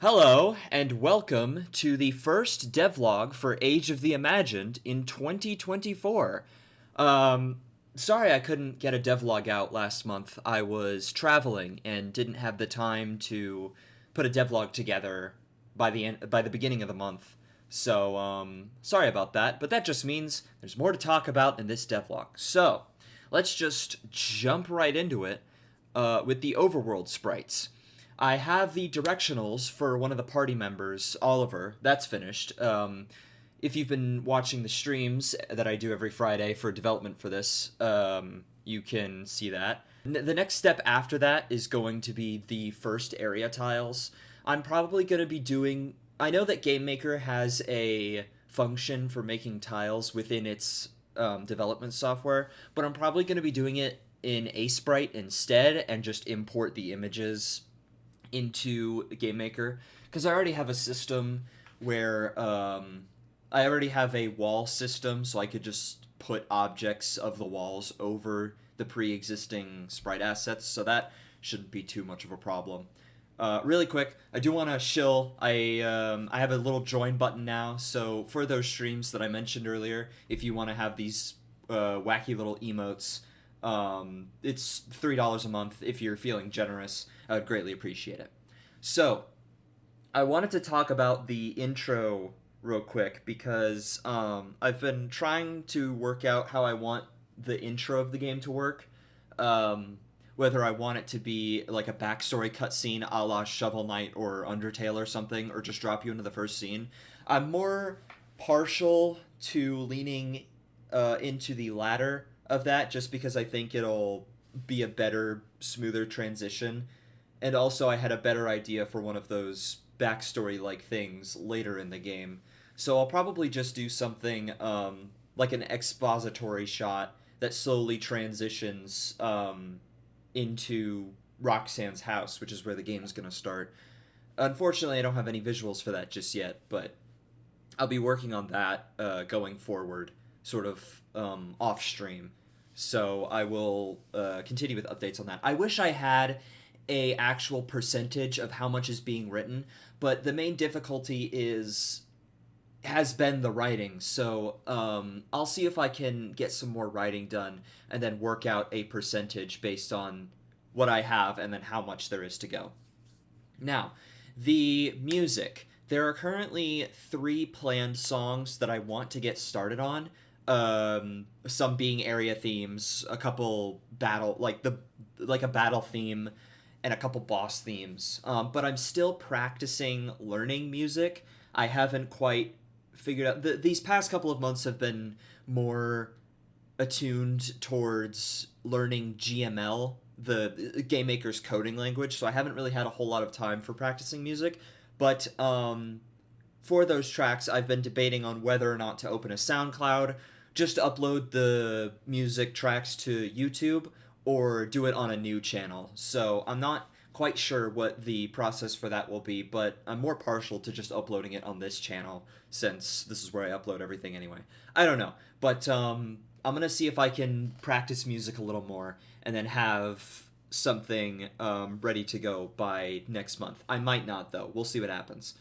Hello, and welcome to the first devlog for Age of the Imagined in 2024. Um, Sorry I couldn't get a devlog out last month. I was traveling and didn't have the time to put a devlog together by the beginning of the month. So, sorry about that, but that just means there's more to talk about in this devlog. So, let's just jump right into it with the overworld sprites. I have the directionals for one of the party members, Oliver. That's finished. If you've been watching the streams that I do every Friday for development for this, you can see that. The next step after that is going to be the first area tiles. I'm probably going to be doing. I know that GameMaker has a function for making tiles within its development software, but I'm probably going to be doing it in Asprite instead and just import the images into GameMaker because I already have a system where I already have a wall system, so I could just put objects of the walls over the pre-existing sprite assets, so that shouldn't be too much of a problem. Really quick, I do want to shill. I have a little join button now, so for those streams that I mentioned earlier, if you want to have these wacky little emotes, it's $3 a month. If you're feeling generous, I would greatly appreciate it. So, I wanted to talk about the intro real quick because I've been trying to work out how I want the intro of the game to work. Whether I want it to be like a backstory cutscene a la Shovel Knight or Undertale or something, or just drop you into the first scene. I'm more partial to leaning into the latter of that just because I think it'll be a better, smoother transition. And also, I had a better idea for one of those backstory like things later in the game. So I'll probably just do something like an expository shot that slowly transitions into Roxanne's house, which is where the game's going to start. Unfortunately, I don't have any visuals for that just yet, but I'll be working on that going forward, sort of off stream. So I will continue with updates on that. I wish I had a actual percentage of how much is being written, but the main difficulty has been the writing. So I'll see if I can get some more writing done and then work out a percentage based on what I have and then how much there is to go. Now, the music. There are currently 3 planned songs that I want to get started on. Some being area themes, a couple battle like a battle theme, and a couple boss themes. But I'm still practicing learning music. I haven't quite figured out. These past couple of months have been more attuned towards learning GML, the game maker's coding language. So I haven't really had a whole lot of time for practicing music. But for those tracks, I've been debating on whether or not to open a SoundCloud, just upload the music tracks to YouTube, or do it on a new channel. So I'm not quite sure what the process for that will be, but I'm more partial to just uploading it on this channel since this is where I upload everything anyway. I don't know, but I'm gonna see if I can practice music a little more and then have something ready to go by next month. I might not though. We'll see what happens.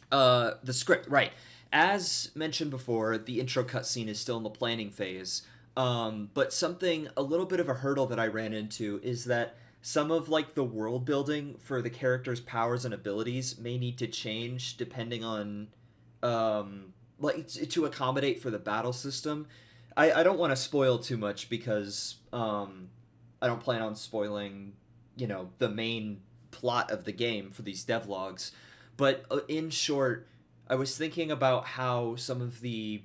The script, right. As mentioned before, the intro cutscene is still in the planning phase. But something, a little bit of a hurdle that I ran into is that some of like the world building for the characters' powers and abilities may need to change depending on to accommodate for the battle system. I don't want to spoil too much because I don't plan on spoiling, the main plot of the game for these devlogs. But in short, I was thinking about how some of the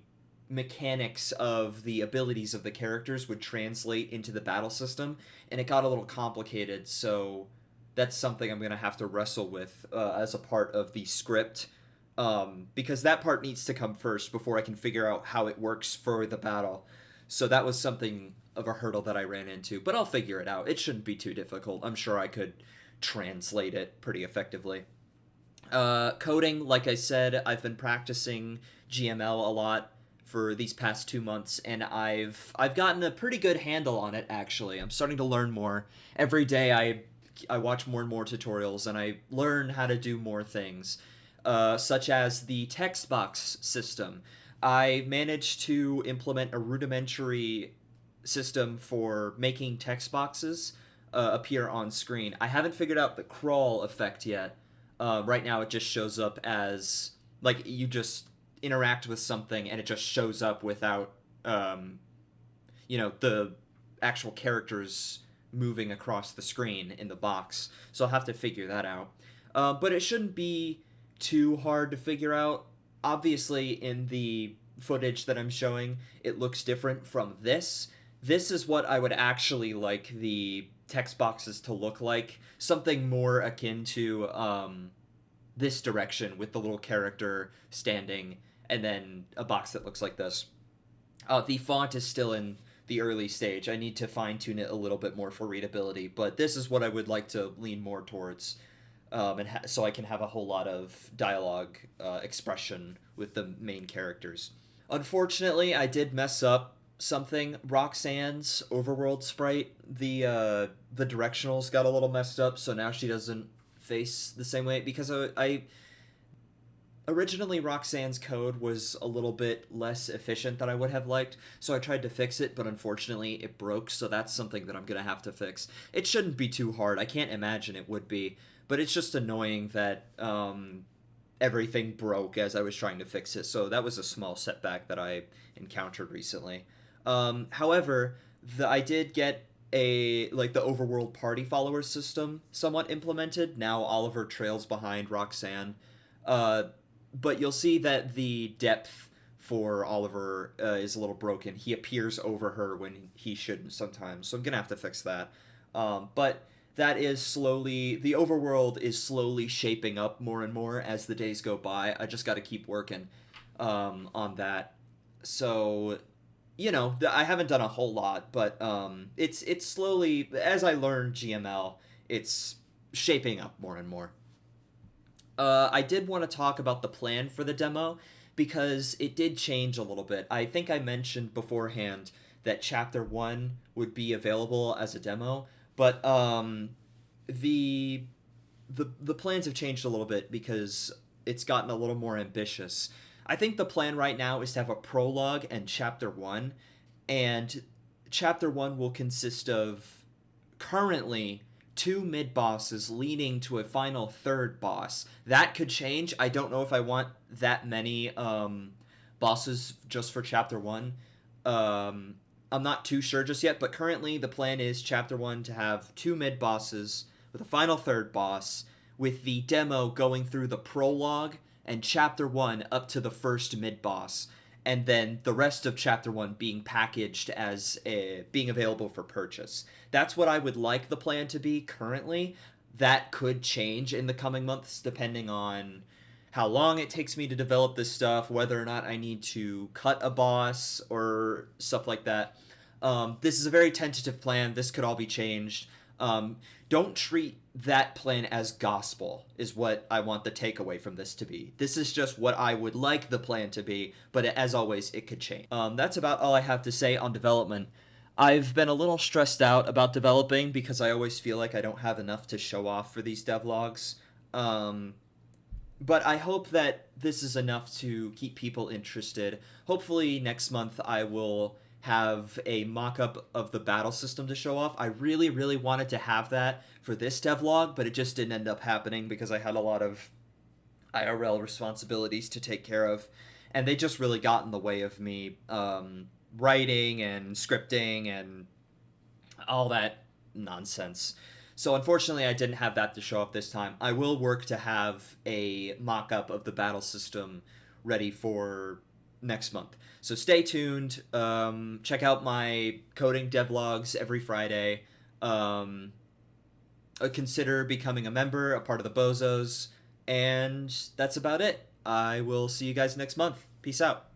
mechanics of the abilities of the characters would translate into the battle system, and it got a little complicated, so that's something I'm going to have to wrestle with as a part of the script, because that part needs to come first before I can figure out how it works for the battle. So that was something of a hurdle that I ran into, but I'll figure it out. It shouldn't be too difficult. I'm sure I could translate it pretty effectively. Coding, like I said, I've been practicing GML a lot for these past 2 months, and I've gotten a pretty good handle on it. Actually, I'm starting to learn more every day. I I watch more and more tutorials, and I learn how to do more things, such as the text box system. I managed to implement a rudimentary system for making text boxes appear on screen. I haven't figured out the crawl effect yet. Right now, it just shows up as like you just interact with something and it just shows up without the actual characters moving across the screen in the box. So I'll have to figure that out. But it shouldn't be too hard to figure out. Obviously, in the footage that I'm showing, it looks different from this. This is what I would actually like the text boxes to look like. Something more akin to this direction with the little character standing and then a box that looks like this. The font is still in the early stage. I need to fine tune it a little bit more for readability, but this is what I would like to lean more towards, so I can have a whole lot of dialogue expression with the main characters. Unfortunately, I did mess up something. Roxanne's overworld sprite, the directionals got a little messed up, so now she doesn't face the same way, because I originally Roxanne's code was a little bit less efficient than I would have liked, so I tried to fix it, but unfortunately it broke, so that's something that I'm gonna have to fix. It shouldn't be too hard. I can't imagine it would be, but it's just annoying that everything broke as I was trying to fix it, so that was a small setback that I encountered recently. However, I did get the overworld party follower system somewhat implemented. Now Oliver trails behind Roxanne. But you'll see that the depth for Oliver is a little broken. He appears over her when he shouldn't sometimes, so I'm gonna have to fix that. But that is slowly, the overworld is slowly shaping up more and more as the days go by. I just gotta keep working on that. So, I haven't done a whole lot, but it's slowly, as I learn GML, it's shaping up more and more. I did want to talk about the plan for the demo, because it did change a little bit. I think I mentioned beforehand that Chapter 1 would be available as a demo, but the plans have changed a little bit because it's gotten a little more ambitious. I think the plan right now is to have a prologue and Chapter 1, and Chapter 1 will consist of currently 2 mid-bosses leading to a final third boss. That could change. I don't know if I want that many bosses just for Chapter 1. I'm not too sure just yet, but currently the plan is Chapter 1 to have 2 mid-bosses with a final third boss, with the demo going through the prologue and Chapter 1 up to the first mid-boss, and then the rest of Chapter 1 being packaged as being available for purchase. That's what I would like the plan to be currently. That could change in the coming months depending on how long it takes me to develop this stuff, whether or not I need to cut a boss or stuff like that. This is a very tentative plan. This could all be changed. Don't treat that plan as gospel, is what I want the takeaway from this to be. This is just what I would like the plan to be, but as always, it could change. That's about all I have to say on development. I've been a little stressed out about developing because I always feel like I don't have enough to show off for these devlogs. But I hope that this is enough to keep people interested. Hopefully next month I will have a mock-up of the battle system to show off. I really, really wanted to have that for this devlog, but it just didn't end up happening because I had a lot of IRL responsibilities to take care of, and they just really got in the way of me writing and scripting and all that nonsense. So unfortunately, I didn't have that to show off this time. I will work to have a mock-up of the battle system ready for next month. So stay tuned. Check out my coding devlogs every Friday. Consider becoming a member, a part of the Bozos. And that's about it. I will see you guys next month. Peace out.